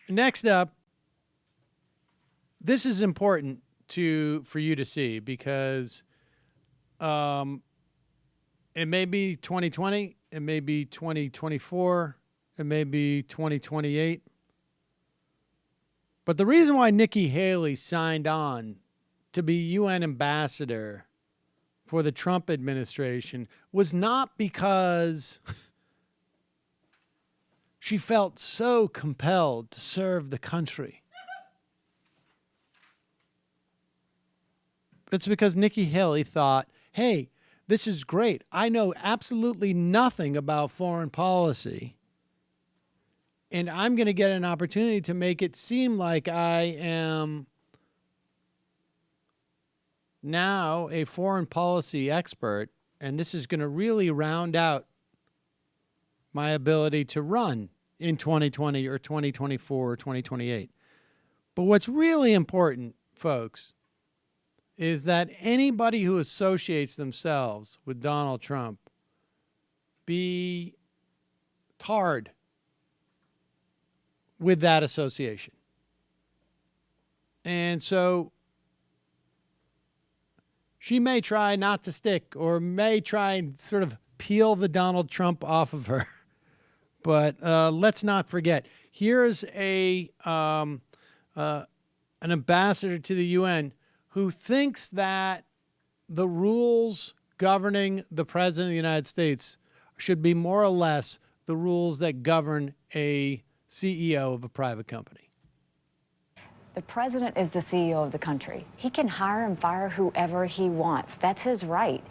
Next up, this is important for you to see because it may be 2020, it may be 2024, it may be 2028. But the reason why Nikki Haley signed on to be UN ambassador for the Trump administration was not because she felt so compelled to serve the country. It's because Nikki Haley thought, hey, this is great. I know absolutely nothing about foreign policy, and I'm going to get an opportunity to make it seem like I am now a foreign policy expert, and this is going to really round out my ability to run in 2020 or 2024 or 2028. But what's really important, folks, is that anybody who associates themselves with Donald Trump be tarred with that association. And so she may try not to stick or may try and sort of peel the Donald Trump off of her. But let's not forget, here's an ambassador to the UN who thinks that the rules governing the President of the United States should be more or less the rules that govern a CEO of a private company. The president is the CEO of the country. He can hire and fire whoever he wants. That's his right.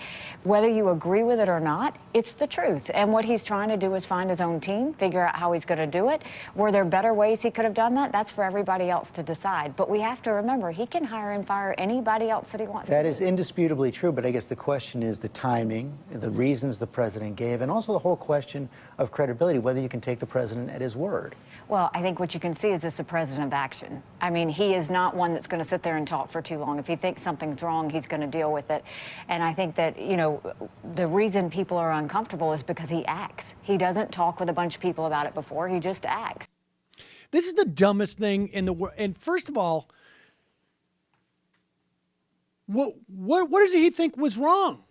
Whether you agree with it or not, it's the truth. And what he's trying to do is find his own team, figure out how he's going to do it. Were there better ways he could have done that? That's for everybody else to decide. But we have to remember, he can hire and fire anybody else that he wants. That is indisputably true, but I guess the question is the timing, the reasons the president gave, and also the whole question of credibility, whether you can take the president at his word. Well, I think what you can see is this a president of action. I mean, he is not one that's going to sit there and talk for too long. If he thinks something's wrong, he's going to deal with it. And I think that, you know, the reason people are uncomfortable is because he acts. He doesn't talk with a bunch of people about it before. He just acts. This is the dumbest thing in the world. And first of all, what does he think was wrong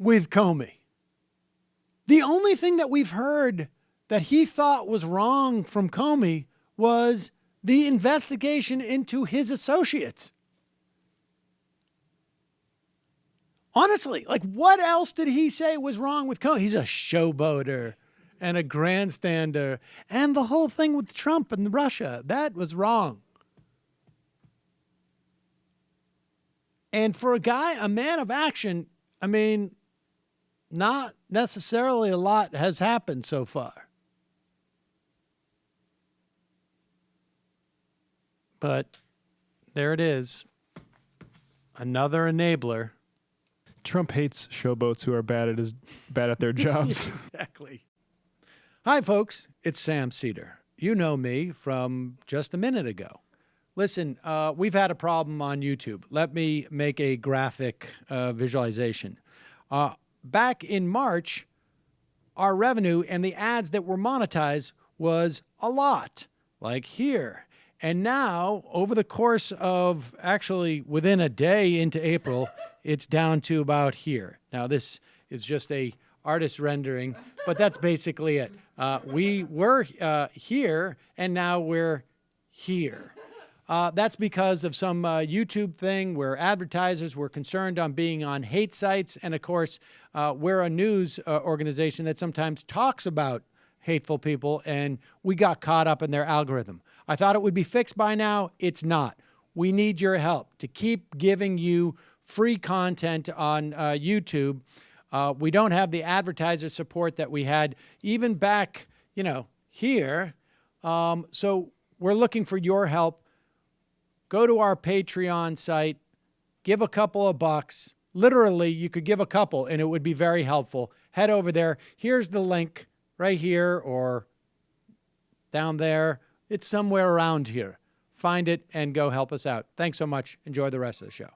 with Comey? The only thing that we've heard that he thought was wrong from Comey was the investigation into his associates. Honestly, like, what else did he say was wrong with Comey? He's a showboater and a grandstander, and the whole thing with Trump and Russia, that was wrong. And for a man of action, I mean, not necessarily a lot has happened so far. But there it is. Another enabler. Trump hates showboats who are bad at their jobs. Exactly. Hi, folks. It's Sam Seder. You know me from just a minute ago. Listen, we've had a problem on YouTube. Let me make a graphic visualization. Back in March, our revenue and the ads that were monetized was a lot, like here. And now, over the course of actually within a day into April, it's down to about here. Now, this is just a artist rendering, but that's basically it. We were here, and now we're here. That's because of some YouTube thing where advertisers were concerned on being on hate sites. And, of course, we're a news organization that sometimes talks about hateful people, and we got caught up in their algorithm. I thought it would be fixed by now. It's not. We need your help to keep giving you free content on YouTube. We don't have the advertiser support that we had even back, here. So we're looking for your help. Go to our Patreon site, give a couple of bucks. Literally, you could give a couple, and it would be very helpful. Head over there. Here's the link right here or down there. It's somewhere around here. Find it and go help us out. Thanks so much. Enjoy the rest of the show.